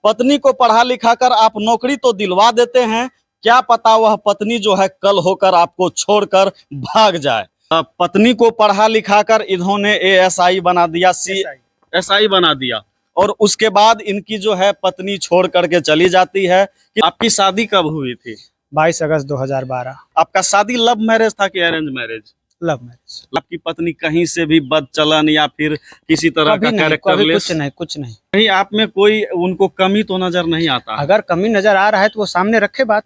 पत्नी को पढ़ा लिखा कर आप नौकरी तो दिलवा देते हैं, क्या पता वह पत्नी जो है कल होकर आपको छोड़कर भाग जाए। पत्नी को पढ़ा लिखा कर इन्होंने एएसआई बना दिया, एसआई बना दिया, और उसके बाद इनकी जो है पत्नी छोड़ करके चली जाती है। कि आपकी शादी कब हुई थी? 22 अगस्त 2012। आपका शादी लव मैरिज था कि अरेंज मैरिज? Love marriage. आपकी पत्नी कहीं से भी बदचलन या फिर किसी तरह का कैरेक्टरलेस? कुछ नहीं। कहीं आप में कोई उनको कमी तो नजर नहीं आता? अगर कमी नजर आ रहा है तो वो सामने रखे बात।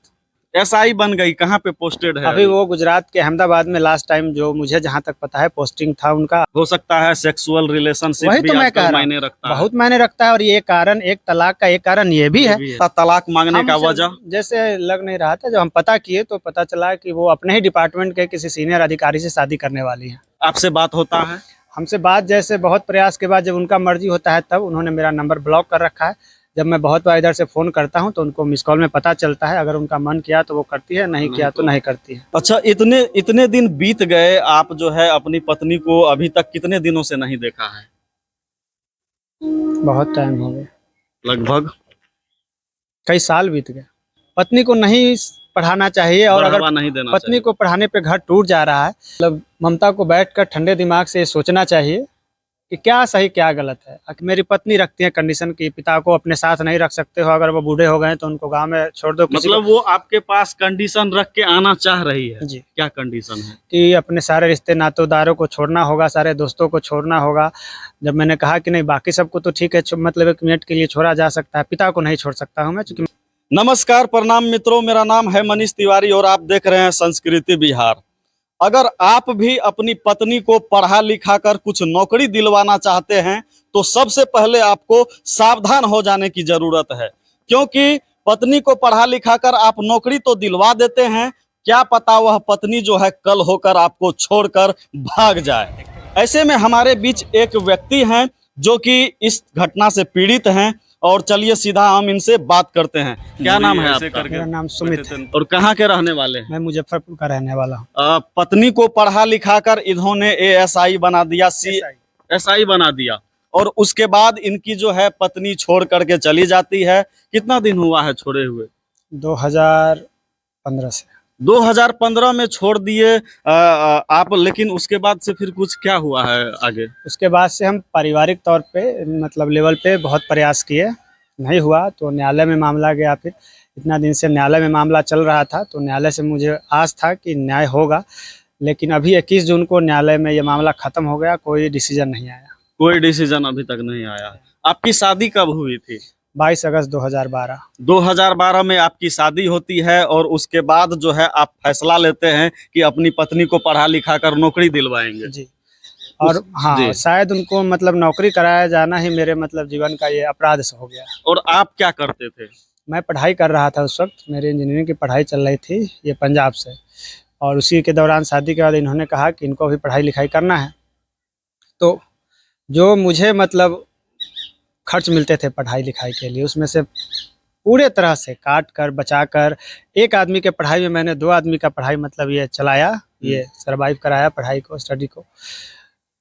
एसआई बन गई, कहाँ पे पोस्टेड है? अभी वो गुजरात के अहमदाबाद में लास्ट टाइम जो मुझे जहाँ तक पता है पोस्टिंग था उनका। हो सकता है सेक्सुअल रिलेशनशिप वही तो मैं कह रहा मायने रखता है, बहुत मायने रखता है। और ये कारण, एक तलाक का एक कारण ये भी है। तलाक मांगने का वजह जैसे लग नहीं रहा था, जब हम पता किए तो पता चला कि वो अपने ही डिपार्टमेंट के किसी सीनियर अधिकारी से शादी करने वाली है। आपसे बात होता है? हमसे बात जैसे बहुत प्रयास के बाद जब उनका मर्जी होता है तब उन्होंने मेरा नंबर ब्लॉक कर रखा है। जब मैं बहुत बार इधर से फोन करता हूं तो उनको मिस कॉल में पता चलता है, अगर उनका मन किया तो वो करती है, नहीं किया तो नहीं करती है। अच्छा, इतने दिन बीत गए, आप जो है अपनी पत्नी को अभी तक कितने दिनों से नहीं देखा है? बहुत टाइम हो गया, लगभग कई साल बीत गए। पत्नी को नहीं पढ़ाना चाहिए, और अगर नहीं देना पत्नी चाहिए। को पढ़ाने पे घर टूट जा रहा है, मतलब ममता को बैठकर ठंडे दिमाग से सोचना चाहिए कि क्या सही क्या गलत है। मेरी पत्नी रखती है कंडीशन की पिता को अपने साथ नहीं रख सकते हो, अगर वो बूढ़े हो गए तो उनको गांव में छोड़ दो। मतलब वो आपके पास कंडीशन रख के आना चाह रही है जी। क्या कंडीशन है? कि अपने सारे रिश्ते नातेदारों को छोड़ना होगा, सारे दोस्तों को छोड़ना होगा। जब मैंने कहा कि नहीं बाकी सबको तो ठीक है, मतलब 1 मिनट के लिए छोड़ा जा सकता है, पिता को नहीं छोड़ सकता हूँ मैं, चूंकि। नमस्कार, प्रणाम मित्रों, मेरा नाम है मनीष तिवारी और आप देख रहे हैं संस्कृति बिहार। अगर आप भी अपनी पत्नी को पढ़ा लिखा कर कुछ नौकरी दिलवाना चाहते हैं तो सबसे पहले आपको सावधान हो जाने की जरूरत है, क्योंकि पत्नी को पढ़ा लिखा कर आप नौकरी तो दिलवा देते हैं, क्या पता वह पत्नी जो है कल होकर आपको छोड़कर भाग जाए। ऐसे में हमारे बीच एक व्यक्ति हैं जो कि इस घटना से पीड़ित हैं, और चलिए सीधा हम इनसे बात करते हैं। क्या नाम है आपका? मेरा नाम सुमित है। और कहाँ के रहने वाले हैं? मैं मुजफ्फरपुर का रहने वाला हूँ। पत्नी को पढ़ा लिखा कर इन्होंने एएसआई बना दिया, एसआई बना दिया, और उसके बाद इनकी जो है पत्नी छोड़ करके चली जाती है। कितना दिन हुआ है छोड़े हुए? 2015 से। 2015 में छोड़ दिए आप, लेकिन उसके बाद से फिर कुछ क्या हुआ है आगे? उसके बाद से हम पारिवारिक तौर पे मतलब लेवल पे बहुत प्रयास किए, नहीं हुआ तो न्यायालय में मामला गया। फिर इतना दिन से न्यायालय में मामला चल रहा था तो न्यायालय से मुझे आस था कि न्याय होगा, लेकिन अभी 21 जून को न्यायालय में ये मामला खत्म हो गया, कोई डिसीजन नहीं आया। कोई डिसीजन अभी तक नहीं आया। आपकी शादी कब हुई थी? 22 अगस्त 2012। 2012 में आपकी शादी होती है, और उसके बाद जो है आप फैसला लेते हैं कि अपनी पत्नी को पढ़ा लिखा कर नौकरी दिलवाएंगे। जी। और हाँ जी। शायद उनको मतलब नौकरी कराया जाना ही मेरे मतलब जीवन का ये अपराध से हो गया। और आप क्या करते थे? मैं पढ़ाई कर रहा था उस वक्त, मेरी इंजीनियरिंग की पढ़ाई चल रही थी ये पंजाब से, और उसी के दौरान शादी के बाद इन्होंने कहा कि इनको भी पढ़ाई लिखाई करना है। तो जो मुझे मतलब खर्च मिलते थे पढ़ाई लिखाई के लिए, उसमें से पूरे तरह से काट कर बचा कर एक आदमी के पढ़ाई में मैंने 2 आदमी का पढ़ाई मतलब ये चलाया, ये सरवाइव कराया पढ़ाई को, स्टडी को।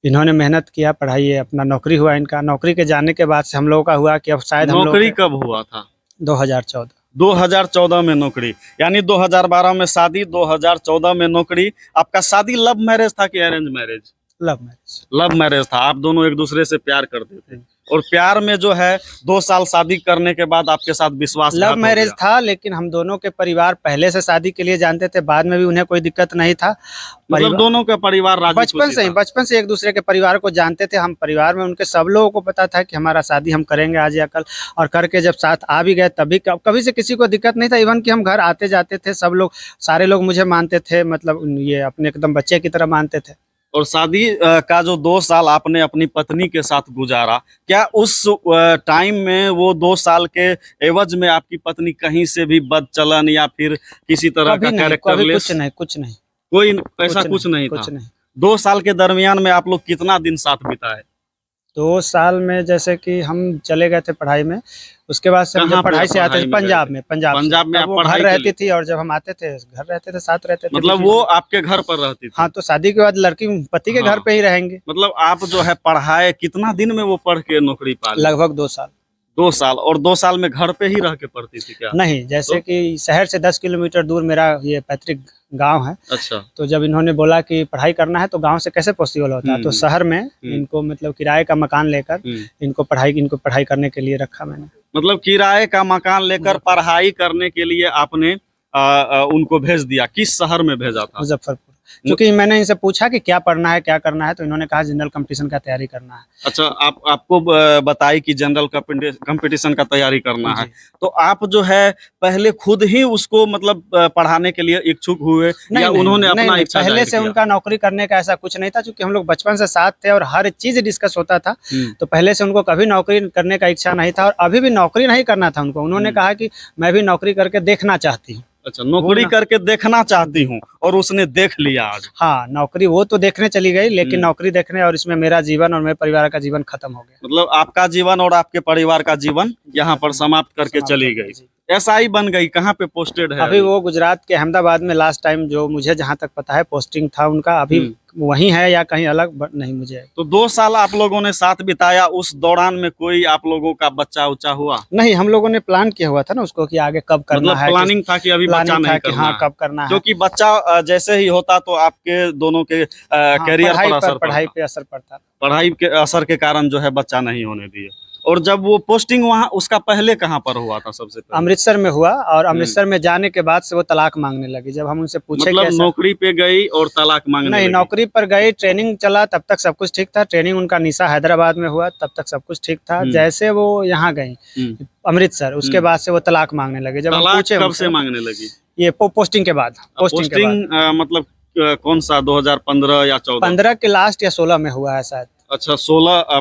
इन्होंने मेहनत किया, पढ़ाई, ये अपना नौकरी हुआ इनका। नौकरी के जाने के बाद से हम लोगों का हुआ कि अब शायद हम लोग। नौकरी कब हुआ था? 2014। 2014 में नौकरी, यानी 2012 में शादी, 2014 में नौकरी। आपका शादी लव मैरिज था कि arrange marriage? Love marriage. Love marriage था। आप दोनों एक दूसरे से प्यार करते थे, और प्यार में जो है 2 साल शादी करने के बाद आपके साथ विश्वास लव मैरिज था, लेकिन हम दोनों के परिवार पहले से शादी के लिए जानते थे, बाद में भी उन्हें कोई दिक्कत नहीं था। मतलब दोनों का परिवार राजी बचपन से एक दूसरे के परिवार को जानते थे। हम परिवार में उनके सब लोगों को पता था कि हमारा शादी हम करेंगे आज या कल, और करके जब साथ आ भी गए तभी कभी से किसी को दिक्कत नहीं था। इवन कि हम घर आते जाते थे, सब लोग, सारे लोग मुझे मानते थे, मतलब ये अपने एकदम बच्चे की तरह मानते थे। और शादी का जो 2 साल आपने अपनी पत्नी के साथ गुजारा, क्या उस टाइम में वो 2 साल के एवज में आपकी पत्नी कहीं से भी बदचलन या फिर किसी तरह का कैरेक्टरलेस? कुछ नहीं, कोई ऐसा कुछ नहीं था। 2 साल के दरमियान में आप लोग कितना दिन साथ बिताए? 2 साल में जैसे कि हम चले गए थे पढ़ाई में, उसके बाद से हम जब पढ़ाई से आते थे पंजाब में आप वो घर रहती थी, और जब हम आते थे घर रहते थे, साथ रहते थे। मतलब वो आपके घर पर रहती थी? हाँ, तो शादी के बाद लड़की पति के घर पे ही रहेंगे। मतलब आप जो है पढ़ाए, कितना दिन में वो पढ़ के नौकरी पा ली? लगभग 2 साल। 2 साल, और 2 साल में घर पे ही रह के पढ़ती थी क्या? नहीं, जैसे कि शहर से 10 किलोमीटर दूर मेरा ये पैतृक गांव है। अच्छा। तो जब इन्होंने बोला कि पढ़ाई करना है तो गांव से कैसे पॉसिबल होता है, तो शहर में इनको मतलब किराए का मकान लेकर इनको पढ़ाई करने के लिए रखा मैंने। मतलब किराए का मकान लेकर पढ़ाई करने के लिए आपने उनको भेज दिया। किस शहर में भेजा था? मुजफ्फरपुर। क्योंकि मैंने इनसे पूछा कि क्या पढ़ना है, क्या करना है, तो इन्होंने कहा जनरल कंपटीशन का तैयारी करना है। अच्छा, आपको बताई कि जनरल कंपटीशन का तैयारी करना है, तो आप जो है पहले खुद ही उसको मतलब पढ़ाने के लिए इच्छुक हुए या उन्होंने अपना इच्छा पहले जाहिर से किया? उनका नौकरी करने का ऐसा कुछ नहीं था, क्योंकि हम लोग बचपन से साथ थे और हर चीज डिस्कस होता था। तो पहले से उनको कभी नौकरी करने का इच्छा नहीं था और अभी भी नौकरी नहीं करना था उनको। उन्होंने कहा कि मैं भी नौकरी करके देखना चाहती हूँ। अच्छा, नौकरी करके देखना चाहती हूँ, और उसने देख लिया आज। हाँ, नौकरी वो तो देखने चली गई, लेकिन नौकरी देखने और इसमें मेरा जीवन और मेरे परिवार का जीवन खत्म हो गया। मतलब आपका जीवन और आपके परिवार का जीवन यहाँ पर समाप्त करके चली गई। एसआई बन गई। कहाँ पे पोस्टेड है अभी? वो गुजरात के अहमदाबाद में लास्ट टाइम जो मुझे जहाँ तक पता है पोस्टिंग था उनका। अभी वहीं है या कहीं अलग नहीं मुझे। तो 2 साल आप लोगों ने साथ बिताया, उस दौरान में कोई आप लोगों का बच्चा उच्चा हुआ? नहीं, हम लोगों ने प्लान किया हुआ था ना उसको कि आगे कब करना मतलब है। प्लानिंग था कि अभी बच्चा नहीं करना हाँ, है। कब करना है, क्योंकि बच्चा जैसे ही होता तो आपके दोनों के करियर पर असर पढ़ाई पे असर पड़ता। पढ़ाई के असर के कारण जो है बच्चा नहीं होने दिए। और जब वो पोस्टिंग वहाँ, उसका पहले कहाँ पर हुआ था? सबसे पहले अमृतसर में हुआ, और अमृतसर में जाने के बाद से वो तलाक मांगने लगी। जब हम उनसे पूछे मतलब नौकरी पे गई और तलाक मांगने नहीं, लगी। नौकरी पर गई, ट्रेनिंग चला तब तक सब कुछ ठीक था। ट्रेनिंग उनका निशा हैदराबाद में हुआ, तब तक सब कुछ ठीक था। जैसे वो यहाँ गई अमृतसर, उसके बाद से वो तलाक मांगने लगे। जब हम पूछे कब से मांगने लगी? ये पोस्टिंग के बाद। पोस्टिंग मतलब कौन सा 2015 या 14? 15 के लास्ट या 16 में हुआ है शायद। अच्छा,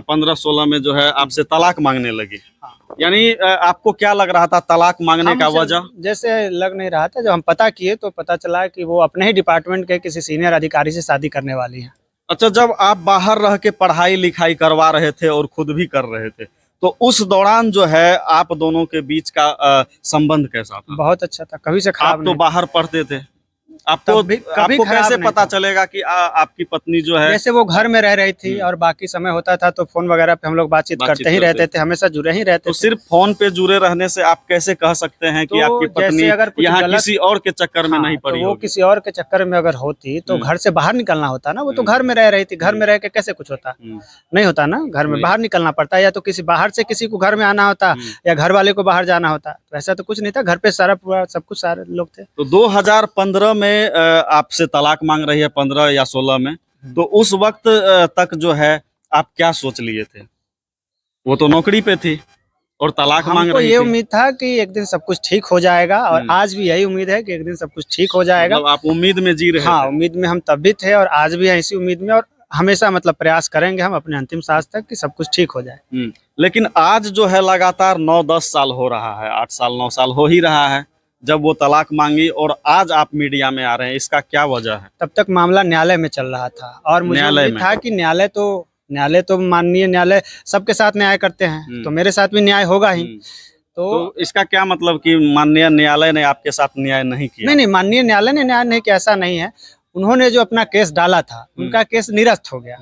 15-16 में जो है आपसे तलाक मांगने लगी। हाँ। यानी आपको क्या लग रहा था तलाक मांगने का वजह? जैसे लग नहीं रहा था। जब हम पता किए तो पता चला कि वो अपने ही डिपार्टमेंट के किसी सीनियर अधिकारी से शादी करने वाली है। अच्छा, जब आप बाहर रह के पढ़ाई लिखाई करवा रहे थे और खुद भी कर रहे थे, तो उस दौरान जो है आप दोनों के बीच का संबंध कैसा था? बहुत अच्छा था, कभी से खराब आप तो बाहर पढ़ते थे, आपको कभी कैसे पता चलेगा कि आपकी पत्नी जो है? जैसे वो घर में रह रही थी और बाकी समय होता था तो फोन वगैरह पे हम लोग बातचीत करते ही रहते थे, हमेशा जुड़े ही रहते तो सिर्फ फोन पे जुड़े रहने से आप कैसे कह सकते हैं कि आपकी पत्नी यहाँ किसी और के चक्कर में नहीं पड़ी? वो किसी और के चक्कर में अगर होती तो घर से बाहर निकलना होता ना। वो तो घर में रह रही थी, घर में रह के कैसे कुछ होता? नहीं होता ना, घर में बाहर निकलना पड़ता है, या तो किसी बाहर से किसी को घर में आना होता, या घर वाले को बाहर जाना होता। तो ऐसा तो कुछ नहीं था, घर पे सारा पूरा सब कुछ सारे लोग थे। तो 2015 में आपसे तलाक मांग रही है, 15 या 16 में, तो उस वक्त तक जो है आप क्या सोच लिए थे? वो तो नौकरी पे थी और तलाक मांग रही थी। ये उम्मीद था कि एक दिन सब कुछ ठीक हो जाएगा, और आज भी यही उम्मीद है कि एक दिन सब कुछ ठीक हो जाएगा। मतलब आप उम्मीद में जी रहे हाँ, थे? उम्मीद में हम तब भी थे और आज भी इसी उम्मीद में, और हमेशा मतलब प्रयास करेंगे हम अपने अंतिम सांस तक कि सब कुछ ठीक हो जाए। लेकिन आज जो है लगातार 9-10 साल हो रहा है, 8 साल 9 साल हो ही रहा है जब वो तलाक मांगी, और आज आप मीडिया में आ रहे हैं, इसका क्या वजह है? तब तक मामला न्यायालय में चल रहा था और मुझे उम्मीद था कि न्यायालय तो माननीय न्यायालय सबके साथ न्याय करते हैं, तो मेरे साथ भी न्याय होगा ही। तो इसका क्या मतलब कि माननीय न्यायालय ने आपके साथ न्याय नहीं किया? नहीं, माननीय न्यायालय ने न्याय नहीं किया, ऐसा नहीं है। उन्होंने जो अपना केस डाला था, उनका केस निरस्त हो गया।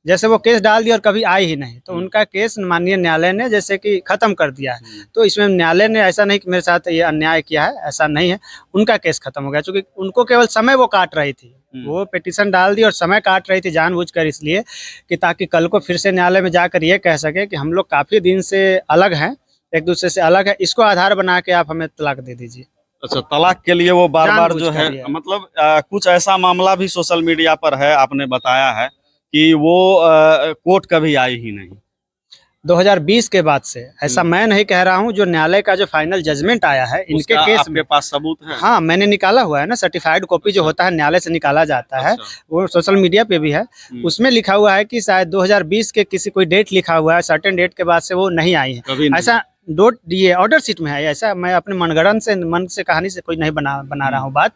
जैसे वो केस डाल दिया और कभी आई ही नहीं, तो उनका केस माननीय न्यायालय ने जैसे कि खत्म कर दिया है। तो इसमें न्यायालय ने ऐसा नहीं कि मेरे साथ ये अन्याय किया है, ऐसा नहीं है। उनका केस खत्म हो गया, क्योंकि उनको केवल समय वो काट रही थी। वो पिटीशन डाल दी और समय काट रही थी जानबूझकर, इसलिए कि ताकि कल को फिर से न्यायालय में जाकर ये कह सके कि हम लोग काफी दिन से अलग हैं, एक दूसरे से अलग है, इसको आधार बना के आप हमें तलाक दे दीजिए। अच्छा, तलाक के लिए वो बार बार जो है मतलब कुछ ऐसा मामला भी सोशल मीडिया पर है, आपने बताया है कि वो कोर्ट कभी आई ही नहीं। 2020 के बाद से, ऐसा मैं नहीं कह रहा हूं, जो न्यायालय का जो फाइनल जजमेंट आया है इनके केस आपके पास सबूत है? हाँ, मैंने निकाला हुआ है ना, सर्टिफाइड कॉपी जो होता है न्यायालय से निकाला जाता है, वो सोशल मीडिया पे भी है। उसमें लिखा हुआ है कि शायद 2020 के किसी कोई डेट लिखा हुआ है, सर्टेन डेट के बाद से वो नहीं आई है। ऐसा ये ऑर्डर शीट में है, ऐसा मैं अपने मनगढ़ंत से मन से कहानी से कोई नहीं बना रहा हूँ बात,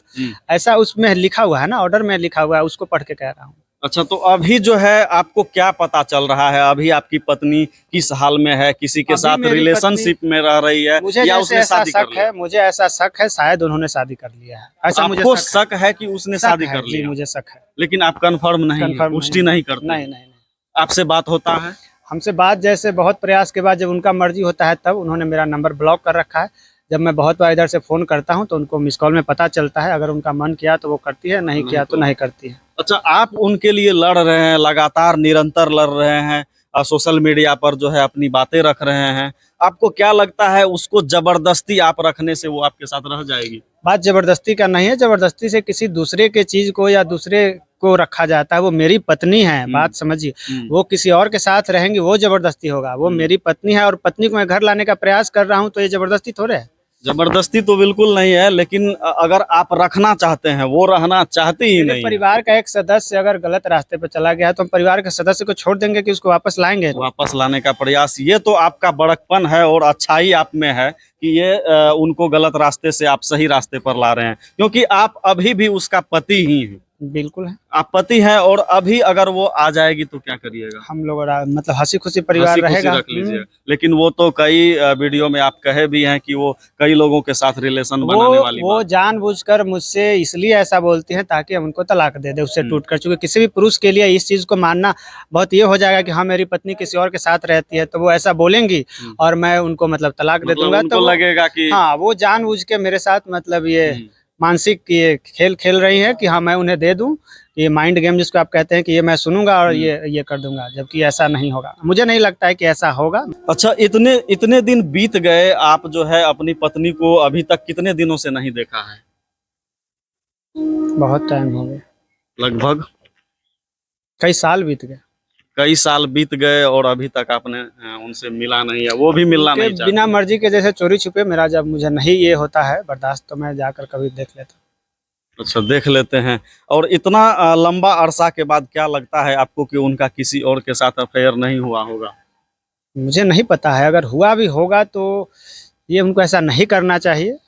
ऐसा उसमें लिखा हुआ है ना, ऑर्डर में लिखा हुआ है, उसको पढ़ के कह रहा हूँ। अच्छा, तो अभी जो है आपको क्या पता चल रहा है? अभी आपकी पत्नी किस हाल में है? किसी के साथ रिलेशनशिप में रह रही है या उसने शादी कर लिया? मुझे ऐसा शक है शायद उन्होंने शादी कर लिया है, ऐसा मुझे शक है कि उसने शादी कर लिया? मुझे शक है, लेकिन आप कंफर्म नहीं, पुष्टि नहीं करते? नहीं। आपसे बात होता है? हमसे बात जैसे बहुत प्रयास के बाद जब उनका मर्जी होता है तब उन्होंने मेरा नंबर ब्लॉक कर रखा है। जब मैं बहुत बार इधर से फ़ोन करता हूं तो उनको मिस कॉल में पता चलता है, अगर उनका मन किया तो वो करती है, नहीं किया तो नहीं करती है। अच्छा, आप उनके लिए लड़ रहे हैं, लगातार निरंतर लड़ रहे हैं, सोशल मीडिया पर जो है अपनी बातें रख रहे हैं। आपको क्या लगता है उसको जबरदस्ती आप रखने से वो आपके साथ रह जाएगी? बात ज़बरदस्ती का नहीं है, ज़बरदस्ती से किसी दूसरे के चीज़ को या दूसरे को रखा जाता है। वो मेरी पत्नी है, बात समझिए। वो किसी और के साथ रहेंगी वो ज़बरदस्ती होगा, वो मेरी पत्नी है और पत्नी को मैं घर लाने का प्रयास कर रहा हूँ तो ये ज़बरदस्ती थोड़े है। जबरदस्ती तो बिल्कुल नहीं है, लेकिन अगर आप रखना चाहते हैं, वो रहना चाहती ही मेरे नहीं है। परिवार का एक सदस्य अगर गलत रास्ते पर चला गया है तो हम परिवार के सदस्य को छोड़ देंगे कि उसको वापस लाएंगे? वापस लाने का प्रयास, ये तो आपका बड़कपन है और अच्छाई आप में है कि ये उनको गलत रास्ते से आप सही रास्ते पर ला रहे हैं, क्योंकि आप अभी भी उसका पति ही हैं। बिल्कुल है। आप पति हैं और अभी अगर वो आ जाएगी तो क्या करिएगा? हम लोग मतलब हंसी खुशी परिवार हंसी खुशी रहेगा। रख लीजिएगा। लेकिन वो तो कई वीडियो में आप कहे भी हैं कि वो कई लोगों के साथ रिलेशन बनाने वाली वो बात। जानबूझकर मुझसे इसलिए ऐसा बोलती हैं ताकि हम उनको तलाक दे दे उससे टूट कर, चूंकि किसी भी पुरुष के लिए इस चीज को मानना बहुत ये हो जाएगा कि हाँ मेरी पत्नी किसी और के साथ रहती है, तो वो ऐसा बोलेंगी और मैं उनको मतलब तलाक दे दूंगा। उनको तो लगेगा कि हाँ, वो जानबूझ के मेरे साथ मतलब ये मानसिक ये खेल खेल रही है कि हाँ मैं उन्हें दे दूं, ये माइंड गेम जिसको आप कहते हैं कि ये मैं सुनूंगा और ये कर दूंगा, जबकि ऐसा नहीं होगा। मुझे नहीं लगता है कि ऐसा होगा। अच्छा, इतने इतने दिन बीत गए, आप जो है अपनी पत्नी को अभी तक कितने दिनों से नहीं देखा है? बहुत टाइम हो गया, लगभग कई साल बीत गए। कई साल बीत गए और अभी तक आपने उनसे मिला नहीं है, वो भी मिलना नहीं चाहती। बिना मर्जी के जैसे चोरी छुपे मेरा जब मुझे नहीं ये होता है बर्दाश्त तो मैं जाकर कभी देख लेता हूँ। अच्छा, देख लेते हैं। और इतना लंबा अरसा के बाद क्या लगता है आपको कि उनका किसी और के साथ अफेयर नहीं हुआ होगा? मुझे नहीं पता है, अगर हुआ भी होगा तो ये उनको ऐसा नहीं करना चाहिए।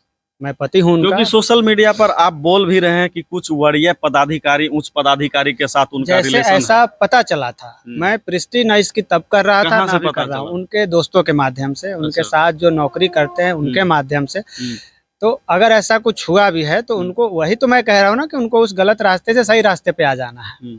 मैं पति हूँ उनका। क्योंकि सोशल मीडिया पर आप बोल भी रहे हैं कि कुछ वरीय पदाधिकारी, उच्च पदाधिकारी के साथ उनका जैसे रिलेशन ऐसा है। पता चला था, मैं प्रिस्टी नाइस की तब कर रहा था कहाँ ना से अभी पता कर रहा हूँ, चला? उनके दोस्तों के माध्यम से, उनके अच्छा। साथ जो नौकरी करते हैं उनके माध्यम से। तो अगर ऐसा कुछ हुआ भी है तो उनको, वही तो मैं कह रहा हूँ ना कि उनको उस गलत रास्ते से सही रास्ते पे आ जाना है।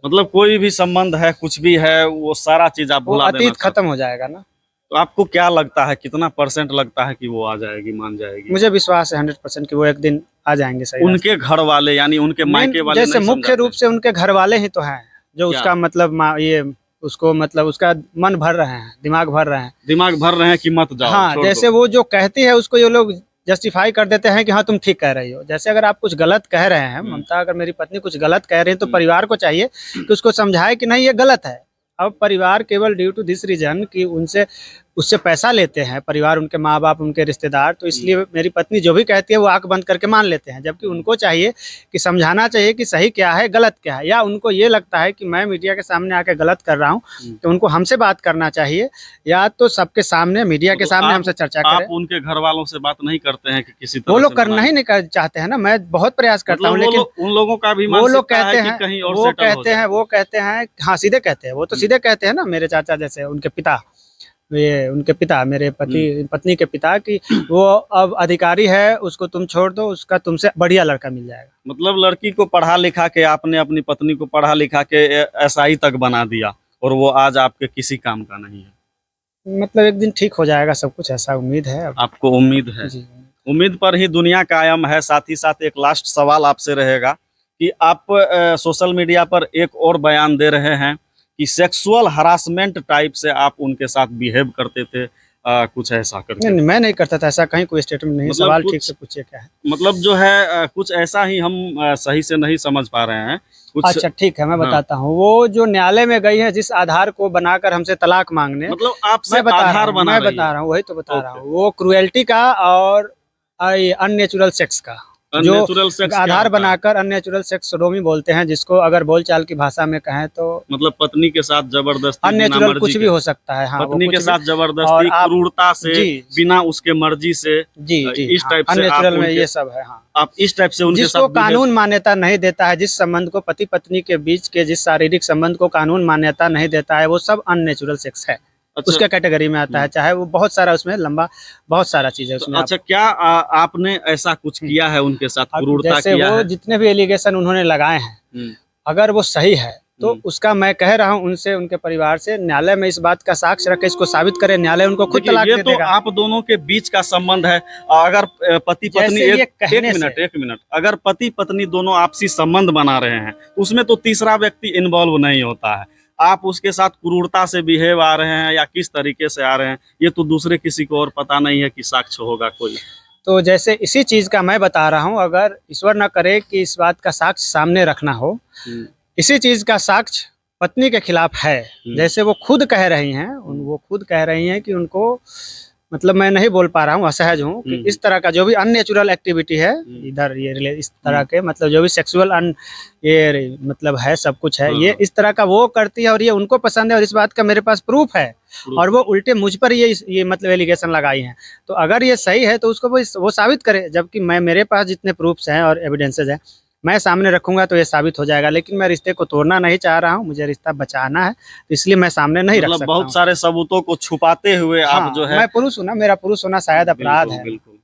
मतलब कोई भी संबंध है, कुछ भी है, वो सारा चीज आप वो भुला देना अतीत चाहते हैं। खत्म हो जाएगा ना। तो आपको क्या लगता है, कितना % लगता है कि वो आ जाएगी, मान जाएगी? मुझे विश्वास है 100% कि वो एक दिन आ जाएंगे सही रास्ते। उनके घर वाले यानी उनके मायके वाले जैसे नहीं मुख्य समझाते? रूप से उनके घर वाले ही तो हैं जो क्या? उसका मतलब ये उसको मतलब उसका मन भर रहे हैं, दिमाग भर रहे हैं। दिमाग भर रहे हैं कि मत जाओ, हाँ, छोड़ जैसे दो। वो जो कहती है उसको ये लोग जस्टिफाई कर देते हैं कि हाँ तुम ठीक कह रही हो। जैसे अगर आप कुछ गलत कह रहे हैं, ममता अगर मेरी पत्नी कुछ गलत कह रही है तो परिवार को चाहिए कि उसको समझाए कि नहीं ये गलत है। अब परिवार केवल ड्यू टू दिस रीजन कि उनसे उससे पैसा लेते हैं, परिवार, उनके माँ बाप, उनके रिश्तेदार, तो इसलिए मेरी पत्नी जो भी कहती है वो आंख बंद करके मान लेते हैं। जबकि उनको चाहिए कि समझाना चाहिए कि सही क्या है गलत क्या है, या उनको ये लगता है कि मैं मीडिया के सामने आके गलत कर रहा हूँ तो उनको हमसे बात करना चाहिए, या तो सबके सामने मीडिया के सामने हमसे चर्चा करें। आप उनके घर वालों से बात नहीं करते हैं कि किसी तरह वो लोग से करना मनाएं? ही नहीं चाहते हैं ना, मैं बहुत प्रयास करता हूँ, मतलब लेकिन उन लोगों का भी वो लोग मानसिकता कहते है कि हैं, कहीं और वो सेटल हो कहते जाए। हैं, वो कहते हैं, हाँ सीधे कहते हैं, वो तो सीधे कहते हैं ना मेरे चाचा जैसे, उनके पिता, ये उनके पिता, मेरे पत्नी के पिता, कि वो अब अधिकारी है, उसको तुम छोड़ दो, उसका तुमसे बढ़िया लड़का मिल जाएगा। मतलब लड़की को पढ़ा लिखा के आपने अपनी पत्नी को पढ़ा लिखा के एसआई तक बना दिया और वो आज आपके किसी काम का नहीं है। मतलब एक दिन ठीक हो जाएगा सब कुछ, ऐसा उम्मीद है अब। आपको उम्मीद है? जी। उम्मीद पर ही दुनिया कायम है। साथ ही साथ एक लास्ट सवाल आपसे रहेगा कि आप सोशल मीडिया पर एक और बयान दे रहे हैं कि सेक्सुअल हरासमेंट टाइप से आप उनके साथ बिहेव करते थे, कुछ ऐसा करके। नहीं, मैं नहीं करता था ऐसा, कहीं कोई स्टेटमेंट नहीं। मतलब सवाल ठीक से पूछिए क्या है। मतलब जो है कुछ ऐसा ही हम सही से नहीं समझ पा रहे हैं कुछ। अच्छा ठीक है, मैं हाँ। बताता हूँ। वो जो न्यायालय में गई है जिस आधार को बनाकर हमसे तलाक मांगने, मतलब आपसे मैं बता आधार रहा हूँ, बना मैं रही बता है। रहा हूँ, वही तो बता रहा हूँ। वो क्रुएल्टी का और अननेचुरल सेक्स का जो अननेचुरल सेक्स क्या आधार होता है? बनाकर, अननेचुरल सेक्स सोडोमी बोलते हैं जिसको, अगर बोलचाल की भाषा में कहें तो मतलब पत्नी के साथ जबरदस्ती, बिना अननेचुरल मर्जी कुछ के। भी हो सकता है। हाँ, वो पत्नी कुछ के भी। साथ और जबरदस्ती, आप क्रूरता से, जी बिना उसके मर्जी से, जी जी इस टाइप से आप अननेचुरल में उनके, ये सब है। हाँ, आप इस टाइप से उनके जिसको साथ behave- कानून मान्यता नहीं देता है, जिस संबंध को पति पत्नी के बीच के जिस शारीरिक संबंध को कानून मान्यता नहीं देता है, वो सब अननेचुरल सेक्स है। अच्छा। उसके कैटेगरी में आता है, चाहे वो बहुत सारा उसमें लंबा, बहुत सारा चीज है उसमें। अच्छा, क्या आपने ऐसा कुछ किया है उनके साथ, आप क्रूरता जैसे किया वो है? जितने भी एलिगेशन उन्होंने लगाए हैं, अगर वो सही है तो उसका मैं कह रहा हूँ उनसे, उनके परिवार से, न्यायालय में इस बात का साक्ष्य रखे, इसको साबित करे, न्यायालय उनको खुद देखिए, तलाक ये दे तो देगा। आप दोनों के बीच का संबंध है। अगर पति पत्नी जैसे ये कहने से- एक मिनट, अगर पति पत्नी दोनों आपसी संबंध बना रहे हैं तो उसमें तो तीसरा व्यक्ति इन्वॉल्व नहीं होता है। आप उसके साथ क्रूरता से बिहेव आ रहे हैं या किस तरीके से आ रहे हैं, ये तो दूसरे किसी को और पता नहीं है कि साक्ष्य होगा कोई। तो जैसे इसी चीज का मैं बता रहा हूँ, अगर ईश्वर न करे कि इस बात का साक्ष्य सामने रखना हो, इसी चीज का साक्ष्य पत्नी के खिलाफ है। जैसे वो खुद कह रही हैं, वो खुद कह रही हैं कि उनको, मतलब मैं नहीं बोल पा रहा हूँ, असहज हूँ कि इस तरह का जो भी अननेचुरल एक्टिविटी है इधर, ये इस तरह के मतलब जो भी सेक्सुअल ये मतलब है, सब कुछ है, ये इस तरह का वो करती है और ये उनको पसंद है और इस बात का मेरे पास प्रूफ है। और वो उल्टे मुझ पर ये मतलब एलिगेशन लगाई हैं। तो अगर ये सही है तो उसको वो साबित करे, जबकि मेरे पास जितने प्रूफ्स हैं और एविडेंसेज हैं मैं सामने रखूंगा तो ये साबित हो जाएगा। लेकिन मैं रिश्ते को तोड़ना नहीं चाह रहा हूँ, मुझे रिश्ता बचाना है, तो इसलिए मैं सामने नहीं रख सकता। बहुत सारे सबूतों को छुपाते हुए आप जो है, मैं पुरुष हूँ ना, मेरा पुरुष होना शायद अपराध है। बिल्कुल।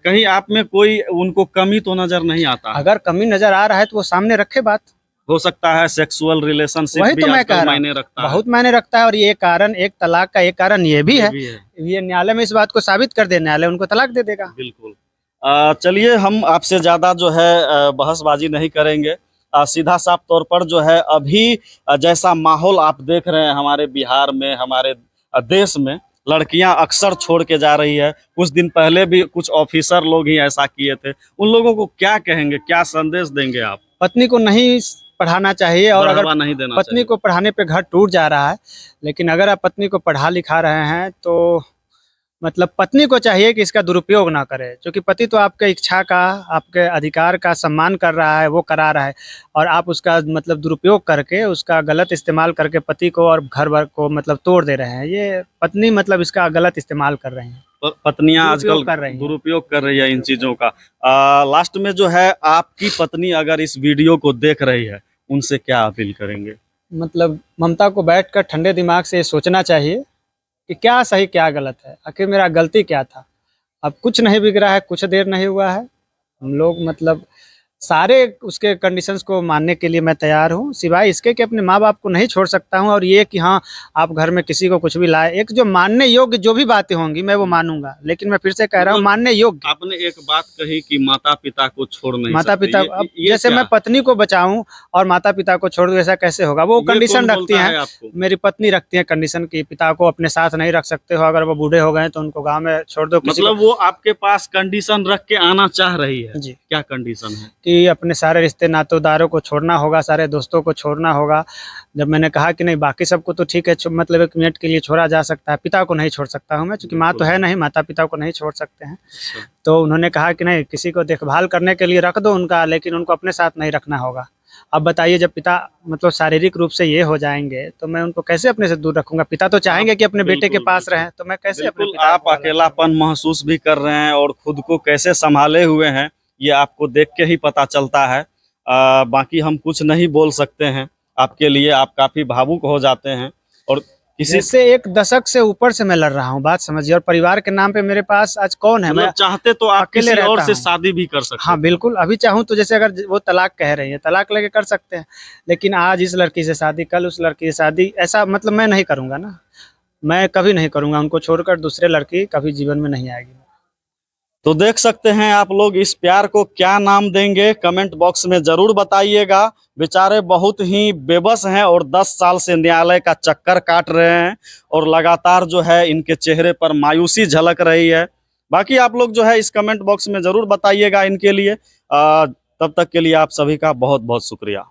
कहीं आप में कोई उनको कमी तो नजर नहीं आता? अगर कमी नजर आ रहा है तो वो सामने रखे बात। हो सकता है सेक्सुअल रिलेशनशिप वही तो मैं कह रहा हूँ, बहुत मायने रखता है। और ये कारण, एक तलाक का एक कारण ये भी है, ये न्यायालय में इस बात को साबित कर दे, न्यायालय उनको तलाक दे देगा। बिल्कुल। चलिए, हम आपसे ज्यादा जो है बहसबाजी नहीं करेंगे। सीधा साफ तौर पर जो है अभी जैसा माहौल आप देख रहे हैं हमारे बिहार में, हमारे देश में, लड़कियां अक्सर छोड़ के जा रही है। कुछ दिन पहले भी कुछ ऑफिसर लोग ही ऐसा किए थे। उन लोगों को क्या कहेंगे, क्या संदेश देंगे आप? पत्नी को नहीं पढ़ाना चाहिए, और अगर नहीं देना पत्नी को पढ़ाने पे घर टूट जा रहा है, लेकिन अगर आप पत्नी को पढ़ा लिखा रहे हैं तो मतलब पत्नी को चाहिए कि इसका दुरुपयोग ना करे, क्योंकि पति तो आपके इच्छा का, आपके अधिकार का सम्मान कर रहा है, वो करा रहा है, और आप उसका मतलब दुरुपयोग करके, उसका गलत इस्तेमाल करके पति को और घर भर को मतलब तोड़ दे रहे हैं। ये पत्नी मतलब इसका गलत इस्तेमाल कर रही हैं, पत्नियां आजकल दुरुपयोग कर रही है इन चीजों का। लास्ट में जो है, आपकी पत्नी अगर इस वीडियो को देख रही है, उनसे क्या अपील करेंगे? मतलब ममता को बैठकर ठंडे दिमाग से सोचना चाहिए कि क्या सही क्या गलत है, आखिर मेरा गलती क्या था। अब कुछ नहीं बिगड़ा है, कुछ देर नहीं हुआ है, हम लोग मतलब सारे उसके कंडीशंस को मानने के लिए मैं तैयार हूँ, सिवाय इसके कि अपने माँ बाप को नहीं छोड़ सकता हूँ। और ये कि हाँ, आप घर में किसी को कुछ भी लाए, एक जो मानने योग्य जो भी बातें होंगी मैं वो मानूंगा, लेकिन मैं फिर से कह रहा हूँ मानने योग्य। आपने एक बात कही कि माता पिता को छोड़ नहीं माता पिता, अब जैसे मैं पत्नी को बचाऊं और माता पिता को छोड़ दूं, ऐसा कैसे होगा? वो कंडीशन रखती हैं, मेरी पत्नी रखती है कंडीशन की पिता को अपने साथ नहीं रख सकते हो, अगर वो बूढ़े हो गए तो उनको गाँव में छोड़ दो। मतलब वो आपके पास कंडीशन रख के आना चाह रही है जी? क्या कंडीशन है? कि अपने सारे रिश्ते नातेदारों को छोड़ना होगा, सारे दोस्तों को छोड़ना होगा। जब मैंने कहा कि नहीं, बाकी सबको तो ठीक है, मतलब 1 मिनट के लिए छोड़ा जा सकता है, पिता को नहीं छोड़ सकता हूँ मैं, क्योंकि माँ तो है नहीं, माता पिता को नहीं छोड़ सकते हैं। तो उन्होंने कहा कि नहीं, किसी को देखभाल करने के लिए रख दो उनका, लेकिन उनको अपने साथ नहीं रखना होगा। अब बताइए, जब पिता मतलब शारीरिक रूप से ये हो जाएंगे तो मैं उनको कैसे अपने से दूर रखूंगा? पिता तो चाहेंगे कि अपने बेटे के पास रहें, तो मैं कैसे अपने पिता? आप अकेलापन महसूस भी कर रहे हैं और खुद को कैसे संभाले हुए हैं, ये आपको देख के ही पता चलता है। बाकी हम कुछ नहीं बोल सकते हैं आपके लिए, आप काफी भावुक हो जाते हैं। और किसी से 1 दशक से ऊपर से मैं लड़ रहा हूँ, बात समझिए, और परिवार के नाम पे मेरे पास आज कौन है? मैं चाहते तो आप किसी और से शादी भी कर सकते हैं। हाँ बिल्कुल, अभी चाहूँ तो, जैसे अगर वो तलाक कह रही है, तलाक लेके कर सकते हैं, लेकिन आज इस लड़की से शादी, कल उस लड़की से शादी, ऐसा मतलब मैं नहीं करूँगा ना, मैं कभी नहीं करूँगा। उनको छोड़कर दूसरे लड़की कभी जीवन में नहीं आएगी। तो देख सकते हैं आप लोग, इस प्यार को क्या नाम देंगे, कमेंट बॉक्स में जरूर बताइएगा। बेचारे बहुत ही बेबस हैं और 10 साल से न्यायालय का चक्कर काट रहे हैं और लगातार जो है इनके चेहरे पर मायूसी झलक रही है। बाकी आप लोग जो है इस कमेंट बॉक्स में जरूर बताइएगा इनके लिए। तब तक के लिए आप सभी का बहुत बहुत शुक्रिया।